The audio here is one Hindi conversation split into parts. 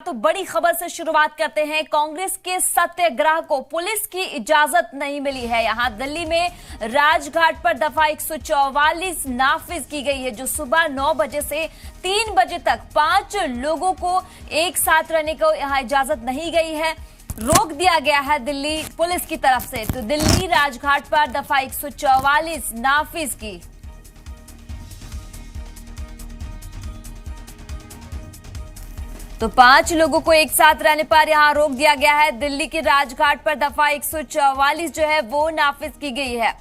तो बड़ी खबर से शुरुआत करते हैं। कांग्रेस के सत्याग्रह को पुलिस की इजाजत नहीं मिली है। यहां दिल्ली में राजघाट पर दफा 144 नाफिज की गई है, जो सुबह 9 बजे से 3 बजे तक 5 लोगों को एक साथ रहने को यहां इजाजत नहीं गई है, रोक दिया गया है दिल्ली पुलिस की तरफ से। तो दिल्ली राजघाट पर दफा 144 नाफिज की। तो 5 लोगों को एक साथ रहने पर यहां रोक दिया गया है। दिल्ली के राजघाट पर दफा 144 जो है वो नाफिज की गई है।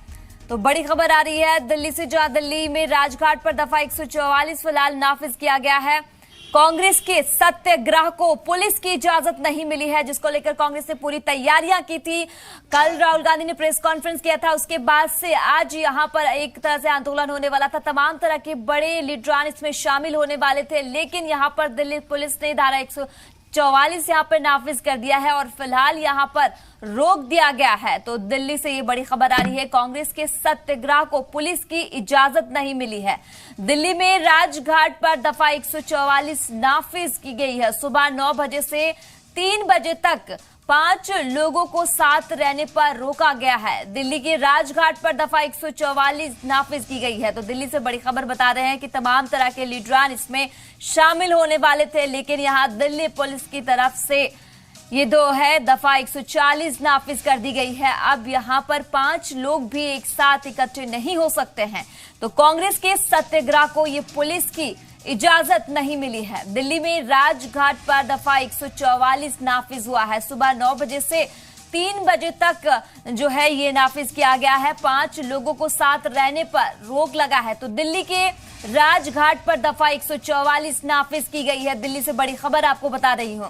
तो बड़ी खबर आ रही है दिल्ली से, जहां दिल्ली में राजघाट पर दफा 144 फिलहाल नाफिज किया गया है। कांग्रेस के सत्याग्रह को पुलिस की इजाजत नहीं मिली है, जिसको लेकर कांग्रेस ने पूरी तैयारियां की थी। कल राहुल गांधी ने प्रेस कॉन्फ्रेंस किया था, उसके बाद से आज यहां पर एक तरह से आंदोलन होने वाला था। तमाम तरह के बड़े लीडरान इसमें शामिल होने वाले थे, लेकिन यहां पर दिल्ली पुलिस ने धारा 144 यहां पर नाफिज कर दिया है और फिलहाल यहां पर रोक दिया गया है। तो दिल्ली से ये बड़ी खबर आ रही है, कांग्रेस के सत्याग्रह को पुलिस की इजाजत नहीं मिली है। दिल्ली में राजघाट पर दफा 144 नाफिज की गई है। सुबह 9 बजे से 3 बजे तक 5 लोगों को साथ रहने पर रोका गया है। दिल्ली के राजघाट पर दफा 144 नाफिज की गई है। तो दिल्ली से बड़ी खबर बता रहे हैं कि तमाम तरह के लीडरान इसमें शामिल होने वाले थे, लेकिन यहां दिल्ली पुलिस की तरफ से ये दो है दफा 140 नाफिज कर दी गई है। अब यहां पर 5 लोग भी एक साथ इकट्ठे नहीं हो सकते हैं। तो कांग्रेस के सत्याग्रह को ये पुलिस की इजाजत नहीं मिली है। दिल्ली में राजघाट पर दफा 144 नाफिज हुआ है। सुबह 9 बजे से 3 बजे तक जो है ये नाफिज किया गया है। 5 लोगों को साथ रहने पर रोक लगा है। तो दिल्ली के राजघाट पर दफा 144 नाफिज की गई है। दिल्ली से बड़ी खबर आपको बता रही हूं।